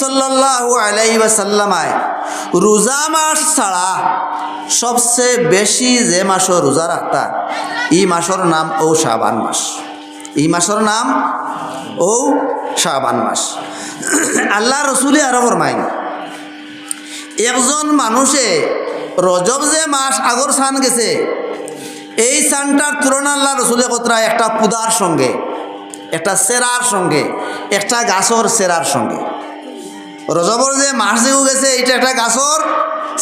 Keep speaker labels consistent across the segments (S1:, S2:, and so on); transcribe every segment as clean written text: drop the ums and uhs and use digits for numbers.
S1: সাল্লাল্লাহু আলাইহি ওয়াসাল্লামায় রোজা মাস ছাড়া সবচেয়ে বেশি যে মাসও রোজা রাখতা এই মাসের নাম ও শাবান মাস। এই মাসের নাম ও শাবান মাস। আল্লাহ রসুলে আরো ফরমাইন, একজন মানুষে রজব যে মাস আগর সান গেছে এই সানটার তুলনা আল্লাহ রসুলের কথা একটা পুদার সঙ্গে, একটা সেরার সঙ্গে, একটা গাছর সেরার সঙ্গে। রজবর যে মাস যেও গেছে এটা একটা গাছর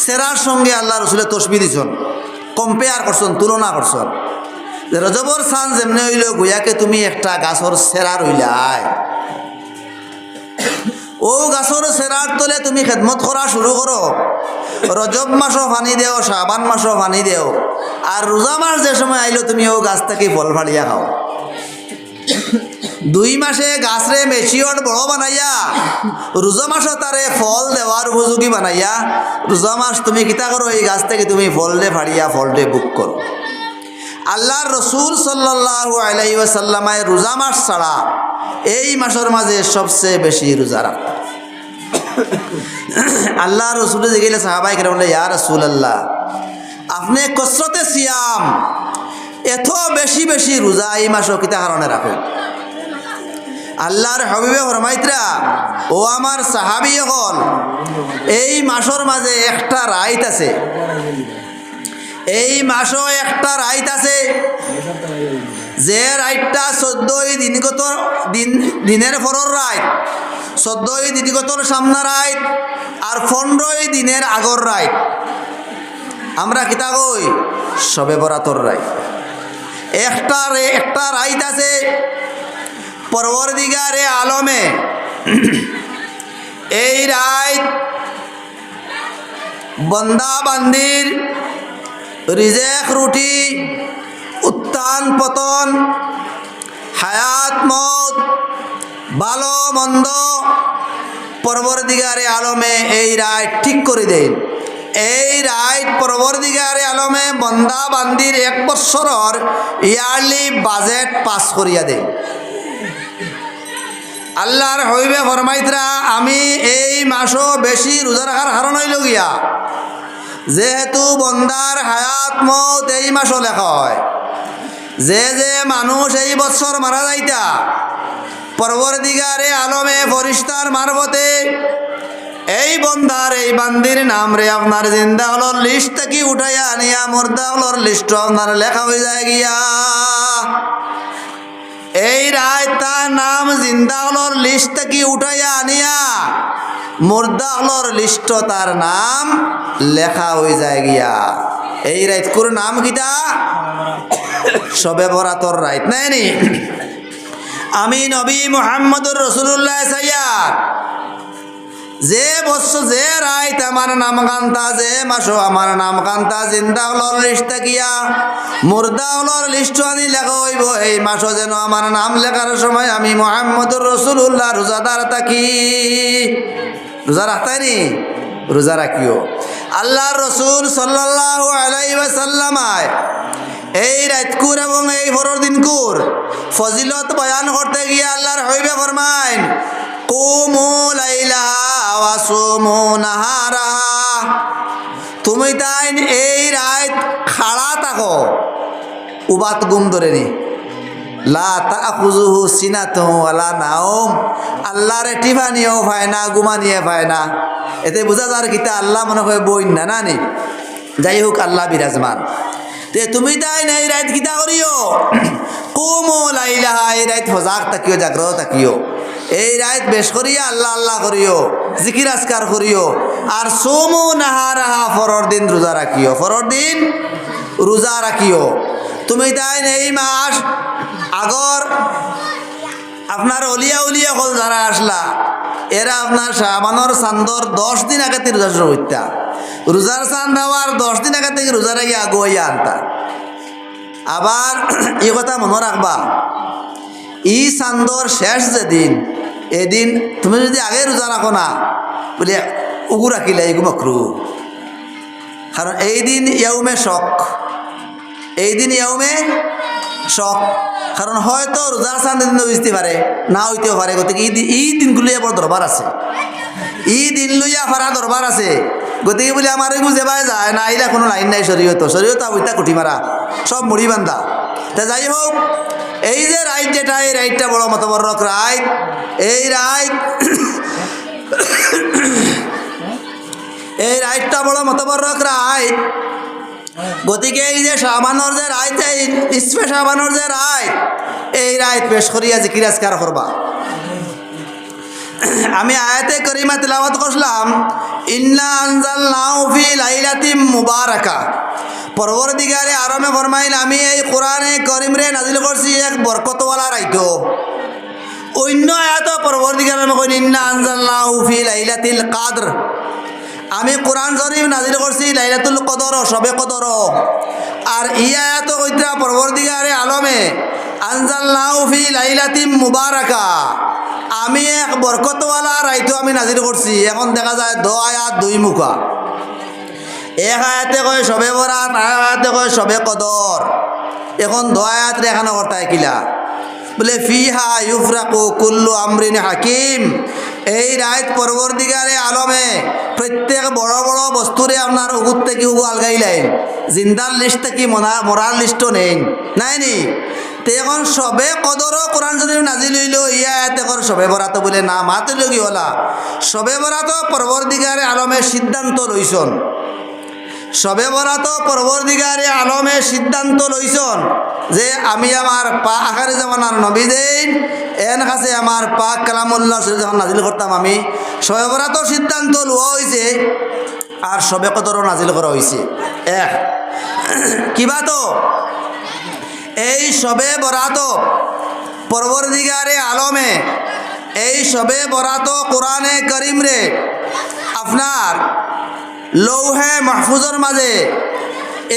S1: সেরার সঙ্গে আল্লাহ রসুলের তসবি দিছন, কম্পেয়ার করছেন, তুলনা করছেন। রজবর সান যেমনি হইল গুয়াকে তুমি একটা গাছর সেরার হইলাই, ও গাছর সেরার তলে তুমি খেদমত করা শুরু করো। রজব মাসও পানি দেও, শাবান মাসও পানি দেও, আর রোজা মাস যে সময় আইলো তুমি ও গাছ থেকে ফল ফাড়িয়া খাও। 2 মাসে গাছরে মেচিওর বড় বানাইয়া রোজা মাসও তারে ফল দেওয়ার উপযোগী বানাইয়া রোজা মাস তুমি কিতা করো, এই গাছ থেকে তুমি ফলটে ফাড়িয়া ফলটে বুক করো। আল্লাহর রসুল সাল্লাল্লাহু আলাইহি ওয়াসাল্লামায় রোজা মাস ছাড়া এই মাসের মাঝে সবচেয়ে বেশি রোজা রাখতেন। আল্লাহ রসুল জিজ্ঞেস সাহাবায়ে কেরাম বলে, ইয়া রাসূলুল্লাহ, আপনি কসরতে সিয়াম এত বেশি বেশি রোজা এই মাসও কিতা কারণে রাখেন? আল্লাহর হাবিবে ফরমাইতরা, ও আমার সাহাবী হল, এই মাসের মাঝে একটা রাইত আছে, এই মাসও একটা রাইত আছে যে রাইতটা 14 দিনগত দিনের পরের রাইত, 14 দিনগতর সামনা রাইত, আর 15 দিনের আগর রাইত। আমরা কিতা কই? শবে বরাতর রাইত। একটা রাইত আছে পরবর্তীকারে আলমে, এই রাইত বন্দা বান্দির রিজেক রুটি, উত্থান পতন, হায়াত মত, ভালো মন্দ পরবর্তীকারে আলমে এই রাইত ঠিক করে দেন। এই রাইত পরবর্তীকারে আলমে বন্দা বান্দির 1 বছরের ইয়ারলি বাজেট পাস করিয়া দেন। আল্লাহর হইবে ফরমাইতরা, আমি এই মাসও বেশি রোজা রাখার কারণ হইল গিয়া যেহেতু বন্দার হায়াত মত এই মাসও লেখা হয়। যে যে মানুষ এই বছর মারা যাইতা পরবর্তীকারে আলমে ফরিস্তার মারফতে এই বন্দার এই বান্দির নাম রে আপনার জিন্দা হলর লিস্ট থেকে উঠাইয়া আনিয়া মুর্দা হলর লিস্ট আপনার লেখা হয়ে যায় গিয়া। এই রায় তার নাম জিন্দা হলর লিস্ট থেকে উঠাইয়া আনিয়া মুর্দা হলর লিস্ট তার নাম লেখা হয়ে যায় গিয়া। এই রাইত কোর নাম কিতা? শবে বরাতর রাইত নাইনি। আমি নবী মুহাম্মদুর রাসূলুল্লাহ সাইয়াদ যে বছর যে রাইত আমার নাম কান্তা, যে মাসো আমার নাম কান্তা জিন্দা হলর লিস্ট গিয়া মুর্দা হলর লিস্ট আনি লেখা হইব। এই মাসও যেন আমার নাম লেখার সময় আমি মুহাম্মদুর রাসূলুল্লাহ রোজাদার থাকি। রোজা রাখতাইনি? রোজা রাখিও। আল্লাহর রসুল সাল্লাল্লাহু আলাইহি ওয়াসাল্লামায় এই রাতকুর এবং এই ভোরের দিনকুর ফজিলত বয়ান করতে গিয়ে আল্লাহর হইবে ফরমাইন, কুমু লাইলাহা ওয়া সুমু নাহারাহা। তুমি তাই এই রাত খাড়া থাকো, উবাত গুম ধরে নি, লা তাখুযুহু সিনাতুহু ওয়ালা নাওম। আল্লাহর টিফানিও পায় না, ঘুমানিয়ে পায় না। এতে বোঝা যার কিতা আল্লাহ মনে হয় বই না নানি। যাই হোক, আল্লাহ বিরাজমান। তে তুমি তাই এই রাত কিতা করিও? কুমু লাইলাহা, এই রাত সজাগ থাকিও, জাগ্রত থাকিও। এই রাত বেশ করিয়া আল্লাহ আল্লাহ করিও, জিকির আজকার করিও। আর সুমু নাহারাহা, ফরর দিন রোজা রাখিও, ফরর দিন রোজা রাখিও। তুমি তাই এই মাস আগর আপনার অলিয়া উলিয়া হল যারা আসলা, এরা আপনার শাবানোর চান্দর 10 দিন আগে থেকে রোজা শুরু করতা। রোজার চাঁদ হওয়ার 10 দিন আগে থেকে রোজা রেখে আগুয়াইয়া আনতা। আবার এই কথা মনে রাখবা, ই চান্দর শেষ যেদিন, এদিন তুমি যদি আগে রোজা রাখো না বলে উগু রাখিলে এগু মকরু। কারণ এই দিন ইয়াউমে শক, এই দিন ইয়াউমে শক। কারণ হয়তো রোজার চাঁদ দিন হইতে পারে, না হইতেও পারে। গতিকে এই দিনগুলি আবার দরবার আছে। ই দিন লইয়া ফারা দরবার আছে গতিকে বলে আমার বুঝে পায় যায় না আইলা কোনো লাইন নাই শরীয়ত ওইটা কুটি মারা সব মুড়ি বান্ধা তা যাই হোক এই যে রাইট যেটা এই রাইটটা বড় মতবরক রাইট এই রাইট এই রাইটটা বড় মতবরক রাইট গতিকে এই যে শাবানোর যে রাইট এই শাবানোর যে রাইট এই রাইট পেশ করিয়া জিকির আজকার করবা আমি আয়াতে করিমা তেলাওয়াত করলাম ইন্না আনজালনাহু ফি লাইলাতিন মুবারাকা পরবর্তীকালে আরমে ফরমাইল আমি এই কোরআনে করিম রে নাজিল করছি এক বরকতওয়ালা রাইতো অন্য আয়াত পরবর্তীকালে আমি কই ইন্না আনজালনাহু ফি লাইলাতিল কদর আমি কোরআন শরীফ নাজিল করছি লাইলাতুল কদর সবে কদর আর এই আয়াত কইতা পরবর্তীকালে আলমে আনজালনাহু ফি লাইলাতিন মুবারাকা আমি এক বরকতওয়ালা রাইতো আমি নাজিল করছি এখন দেখা যায় আয়াত দুই মুখা এক আয়াতে কয় সবে বরাত আর আয়াতে কয় সবে কদর এখন আয়াত রেখানো করতে কিলা বলে ফিহা ইউফরাকু কুল্লু আমরিন হাকিম এই রাত পরবর্তীকালে আলমে প্রত্যেক বড় বড় বস্তুরে আপনার উগুত থেকে উগু আলগাইলেন জিন্দার লিস্ট থেকে মরার লিস্টও নেই নাইনি তে এখন সবে কদরও কোরআন শরীফ নাজিল হইল ইয়া এতে কর সবে বরাত বলে না মাতে লগি হলা সবে বরাত পরবর্তীকালে আলমে সিদ্ধান্ত লইছন সবে বরাত পরবর্তীকালে আলমে সিদ্ধান্ত লইছন যে আমি আমার আখারে জামানার নবী দেন এন কাছে আমার পাক কালামুল্লাহ যখন নাজিল করতাম আমি সবে বরাত সিদ্ধান্ত লওয়া হয়েছে আর সবে কদরও নাজিল করা হয়েছে এক কিবা তো এই সবে বরাত পরবর্তীকালে আলমে এই সবে বরাত কোরআনে করিম রে আপনার লৌহে মাহফুজের মাঝে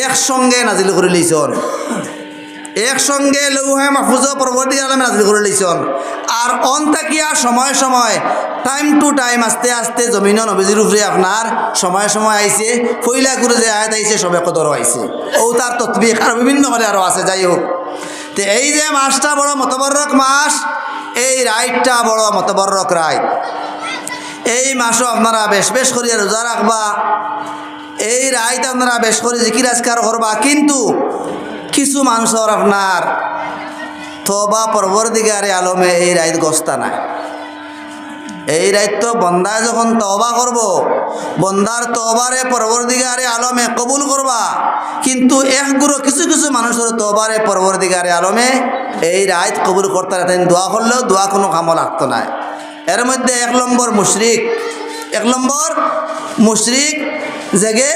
S1: একসঙ্গে নাজিল করে লইছন একসঙ্গে লৌহে মাহফুজ পরবর্তী আলমে নাজিল করে লইছন আর অন্তাকিয়া সময় সময় টাইম টু টাইম আস্তে আস্তে জমিন নবীজির উপরে আপনার সময় সময় আইছে ফইলা করে যে আয়াত আইছে সবে কদরও আইছে ও তার তৎবিক আর বিভিন্ন হলে আরও আছে যাই হোক তো এই যে মাসটা বড় মতবরক মাস এই রাইটটা বড় মতবরক রাইট এই মাসও আপনারা বেশ বেশ করিয়া রোজা রাখবা এই রাইত আপনারা বেশ করে জিকির আজকার করবা কিন্তু কিছু মানুষের আপনার তওবা পরবর্তীকারে আলমে এই রাইত গস্তা নাই এই রাইত তো বন্দায় যখন তওবা করব বন্দার তওবারে পরবর্তীকারে আলমে কবুল করবা কিন্তু একগুলো কিছু কিছু মানুষের তওবারে পরবর্তীকারে আলমে এই রাইত কবুল করতে তাই দোয়া করলেও দোয়া কোনো কামও লাগতো না এর মধ্যে এক নম্বর মুশরিক জেগে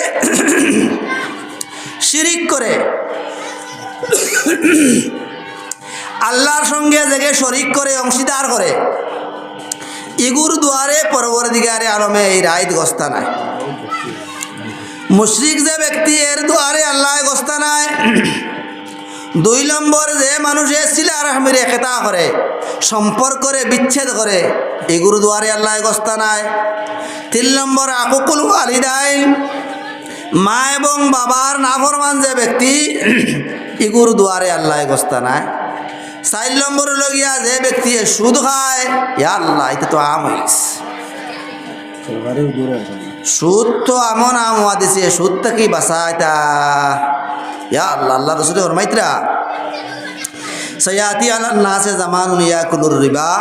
S1: শিরিক করে আল্লাহর সঙ্গে জেগে শরিক করে অংশীদার করে ইগুর দুয়ারে পরবর্তীকারে আলমে এই রাইত গস্তা নাই মুশরিক যে ব্যক্তি এর দুয়ারে আল্লাহ গস্তা নাই দুই নম্বর যে মানুষে সিলা রহমিরে খেতা করে সম্পর্করে বিচ্ছেদ করে এগুর দুয়ারে আল্লাহ গস্তা নাই তিন নম্বর আকুকুল ওয়ালিদাইন মা এবং বাবার নাফরমান যে ব্যক্তি এগুর দুয়ারে আল্লাহ গস্তা নাই চার নম্বর লগিয়া যে ব্যক্তি সুদ খায় ইয়া আল্লাহ এটা তো আম হয়েছে সুদ তো এমন আম হওয়া দিছে সুদ থেকে বাঁচায় তা ইয়া আল্লাহ আল্লাহ রসুল ফরমাইতরা সয়াতি আলা নাসে জামানুন ইয়াকুলুর রিবা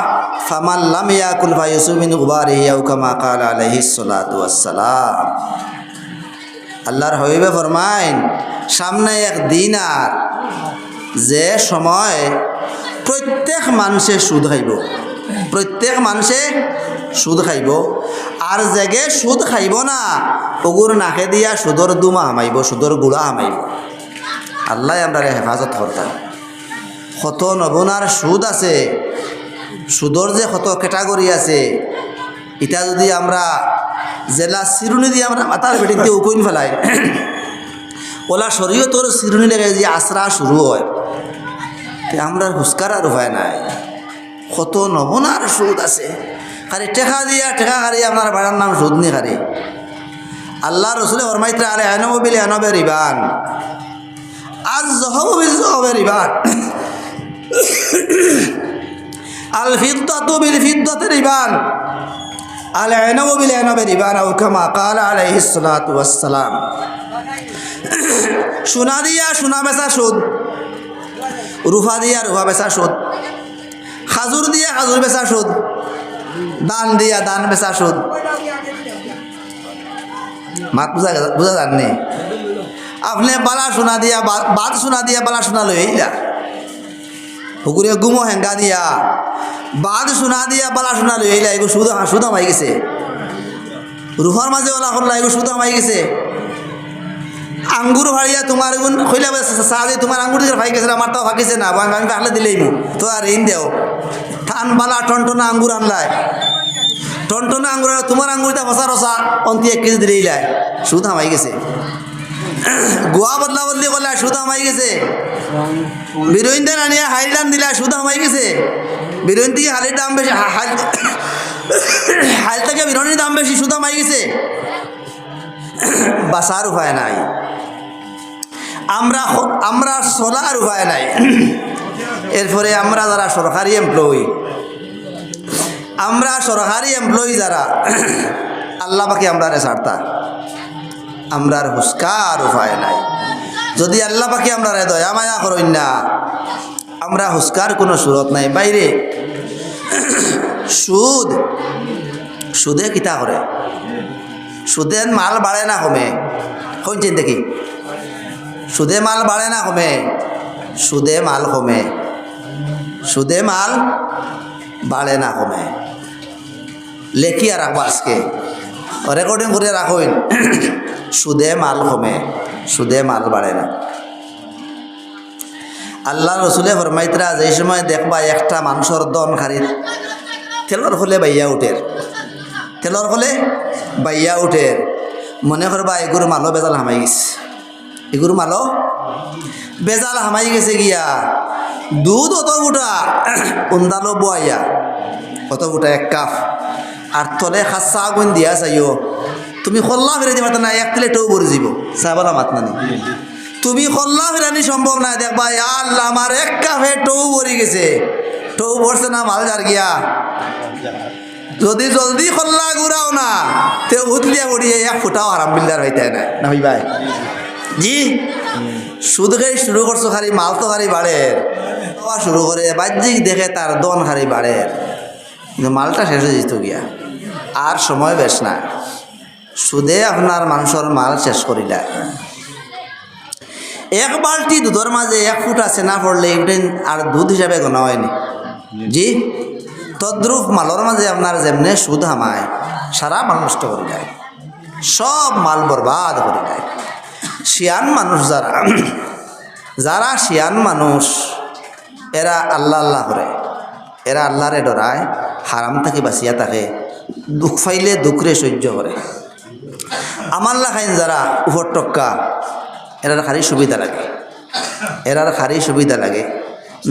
S1: ফামান লাম ইয়াকুল ফায়ুসু মিন গুবারিহি আও কামা ক্বালা আলাইহিস সালাতু ওয়াসসালাম আল্লাহর হাবিবে ফরমাইন সামনে এক দিন আর যে সময় প্রত্যেক মানুষে সুদ খাইব আর জেগে সুদ খাইব না ওগুর নাকে দিয়া সুদর দুমা হামাইব সুদর গুড়া হামাইব আল্লাহ আমরা হেফাজত করতাম কত নবনার সুদ আছে সুদর যে কত ক্যাটাগরি আছে এটা যদি আমরা জেলা চিরুনি দিয়ে আমরা মাথার বেটিতে উকইন ফেলাই ওলা শরীয়তর চিরুনি লেগে যে আশ্রা শুরু হয় আমরা হুস্কার আর হয় নাই কত নবনার সুদ আছে খালি টেকা দিয়া টেকা খারি আপনার বাড়ার নাম সুদ নি খারি আল্লাহ রসুল ফরমাইতরা আলে আনবিল আনবে রিবান আজ জহবিল জহবে রিবান আল ফিদ্দাতু বিল ফিদ্দাতি রিবান আল আনাবু বিল আনাবি রিবান আও কামা ক্বালা আলাইহিস সালাতু ওয়াস সালাম। সোনা দিয়া সোনা বেচা সুদ, রূপা দিয়া রূপা বেচা সুদ, খাজুর দিয়া খাজুর বেচা সুদ, দান দিয়া দান বেচা সুদ। মাত বুঝা যাননি? আপনি বালা সোনা দিয়া বাদ সোনা দিয়া বালা সোনা লই আইলা, পুকুরে গুমো হেঙ্গা দিয়া বাদ সোনা দিয়া বালা সোনা লই আইলা, এগো সুদ আমাই গেছে। রুহার মাঝে ওলা করলা, এগো সুদ আমাই গেছে। আঙ্গুর ভাড়িয়া তোমার গুণ কইলা সাজে তোমার আঙ্গুর দিয়ে ভাই গেছে, আমার তো ভাগিছে না, আমি পাকলে দিলেই মু তো আর ঋণ দেও। থান বালা টনটনা আঙ্গুর আনলায়, টনটনা আঙ্গুর তোমার আঙ্গুরটা ফসা রসা অন্তি 1 কেজি দিলেই লাই, সুদ আমাই গেছে। গোয়া বদলা বদলি করলে সুদ আমাই গেছে। বিরোইন দেন আনিয়া হাইল দাম দিলা, সুদ আমাই গেছে। বিরোইন থেকে হালির দাম বেশি, হাইল থেকে বিরোনির দাম বেশি, সুদ আমাই গেছে। বাঁচার উপায় নাই, আমরা চলার উপায় নাই। এরপরে আমরা যারা সরকারি এমপ্লয়ি, যারা আল্লাহ পাকে আমরা ছাড়তা, আমরার হুস্কার উপায় নাই। যদি আল্লাহ পাকে আমরা দয়া মায়া করেন না, আমরা হুস্কার কোনো সুরত নাই। বাইরে সুদে কিতা করে? সুদে মাল বাড়ে না কমে? শুনছেন দেখি, সুদে মাল বাড়ে না কমে? সুদে মাল কমে, সুদে মাল বাড়ে না কমে। লেখিয়া রাখবো আজকে, রেকর্ডিং করে রাখুন। সুদে মাল কমে, সুদে মাল বাড়ে না। আল্লাহ রসুলে ফরমাইতরা, যে সময় দেখবা একটা মানুষের দন খারিদ তেলর হলে বাইয়া উঠের, তেলর হলে বাইয়া উঠের, মনে করবা এগুর মালও বেজাল হামাই গেছে, এগুর মালও বেজাল হামাই গেছে গিয়া। দুধ অত গোটা উন্দালো বয়াইয়া, অত গোটা 1 কাপ, আর তলে খাসা আগুন দিয়া চাইও, তুমি খল্লা ফেরে দিবা না, 1 প্লেটও ভরে যাব চাবালা মাত নানি। তুমি খল্লা ফেরানি সম্ভব না। দেখবা আল্লাহ আমার 1 কাপে টৌ ভরে গেছে, টৌ ভরছে না মাল যার গিয়া। যদি জলদি খল্লা ঘুরাও না, তে উতলিয়া পড়িয়ে 1 ফুটাও আরাম বিল্লার হইতে না, না ভাই ভাই জি। সুদ খাই শুরু করছো, খালি মাল তো খালি বাড়ে, শুরু করে বাহ্যিক দেখে তার দন খালি বাড়ে, কিন্তু মালটা শেষ হয়ে যেত গিয়া, আর সময় বেশ না। সুদে আপনার মানুষের মাল শেষ করিলা। 1 বালতি দুধের মাঝে 1 ফুট আছে না পড়লে আর দুধ হিসাবে গোনা হয়নি জি। তদ্রুপ মালর মাঝে আপনার যেমনে সুদ হামায়, সারা মাল নষ্ট করে দেয়, সব মাল বরবাদ করে দেয়। শিয়ান মানুষ যারা শিয়ান মানুষ, এরা আল্লাহ আল্লাহ করে, এরা আল্লাহরে ডরায়, হারাম থেকে বাঁচিয়া থাকে, দুঃখ পাইলে দুঃখরে সহ্য করে। আমাল্লা খাইন যারা উপর টক্কা, এরার খারি সুবিধা লাগে, এরার খারি সুবিধা লাগে।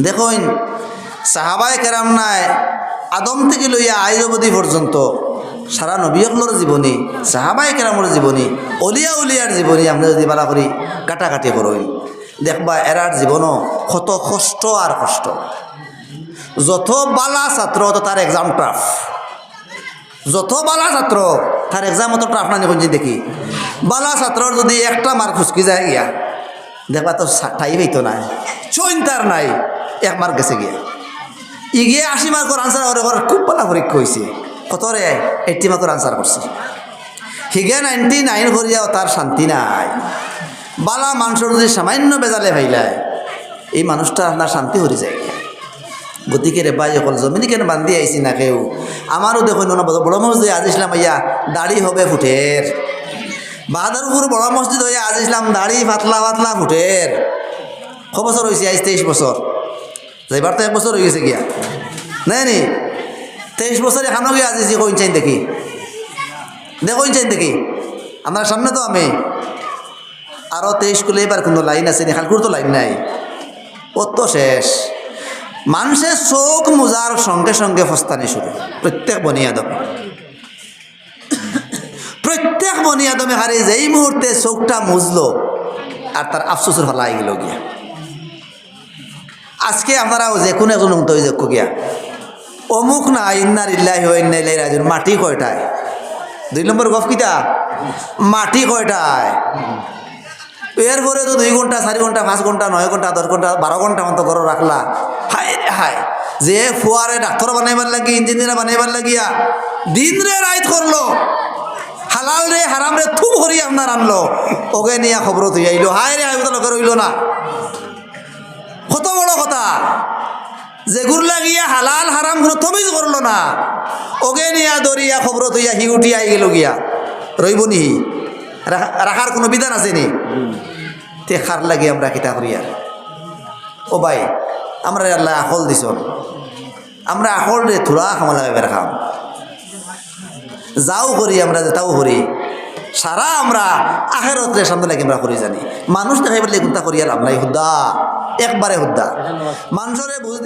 S1: দেখুন সাহাবায়ে কেরাম নাই আদম থেকে লইয়া আজ অবধি পর্যন্ত সারা নবীর জীবনী, সাহাবায়ে কেরামের জীবনী, অলিয়া উলিয়ার জীবনী আমরা যদি বালা করি কাটাকাটি করই, দেখবা এরার জীবনও কত কষ্ট আর কষ্ট। যত বালা ছাত্র তো তার এক্সাম টাফ, যত বালা ছাত্র তার এক্সাম অত টাফ না নিখুঁজি দেখি। বালা ছাত্রর যদি একটা মার খুশকি যায় গিয়া, দেখবা তো ঠাই হইতো না, চৈন্তার নাই, 1 মার্ক গেছে গিয়া। গিয়ে 80 মার্কের আনসার ওর খুব বালা পরীক্ষা হয়েছে, কত রে 80 মার্কের আনসার করছে, হিগে 99 করিয়াও তার শান্তি নাই। বালা মানুষের যদি সামান্য বেজালে ভাইলায়, এই মানুষটা আপনার শান্তি হয়ে যায়। গতিকে রে ভাই অকল জমিনি কেন বান্ধি আইসি না কেউ, আমারও দেখুন না বড় মসজিদ আজ ইসলাম হইয়া দাড়ি হবে ফুটের, বাহাদুরপুর বড় মসজিদ হইয়া আজ ইসলাম দাড়ি পাতলা পাতলা ফুটের। ক বছর হয়েছে? আজ 23 বছর, যাইবার তো 1 বছর হয়ে গেছে গিয়া, নাই নি 23 বছর এখানেও গিয়ে আজিছি। কইন চাইন দেখি, দেখুন চাইন দেখি, আমার সামনে তো আমি আরও 23 কুলে এবার কোনো লাইন আছে নি? খালকুর তো লাইন নাই, ও তো শেষ। মানুষের চোখ মোজার সঙ্গে সঙ্গে ফস্তানি শুরু, প্রত্যেক বনিয়াদমে, প্রত্যেক বনিয়াদমে হারে যেই মুহূর্তে চোখটা মুজলো আর তার আফসোসের হলাই গেল গিয়া। আজকে আপনারা যে কোনো একজন উন্নত হয়ে যাক গিয়া, অমুক না ইন্নার ইল্লাহি ওয়া ইন্না ইলাইহি রাজিউন, মাটি কয়টায় 2 নম্বর গফ কিতা মাটি কয়টায় এরপরে তো 2 ঘন্টা 4 ঘন্টা 5 ঘন্টা 9 ঘন্টা 10 ঘন্টা 12 ঘন্টা মতো ঘর রাখলা হায় রে হায় যে ফুয়ারে ডাক্তার বানাইবার লাগি ইঞ্জিনিয়ার বানাইবার লাগিয়া দিন রে রাইত করলো হালাল রে হারাম রে থু ভরি আপনার আনলো ওকে নিয়ে খবর তুই আইলো হায় রে হায় তো লোকের হইল না কত বড় কথা যেগুর লাগিয়া হালাল হারাম কোনো তমিজ করলো না ওকে নিয়ে দরিয়া খবর তুইয়া হি উঠি আই গেল গিয়া রইব নি রাখার কোনো বিধান আছে নি তে খার লাগে আমরা কিতা করি আর ও ভাই আমরা আল্লাহ আকল দিছ আমরা আকল রে থোড়া খামা লাগে রাখাম যাও করি আমরা যেটাও করি সারা আমরা আখেরত রে সামনে লাগে আমরা করি জানি মানুষ দেখাইবার লেগুনটা করি আর লাভ নাই হুদ্দা একবারে হুদ্দা মানুষরে বুঝ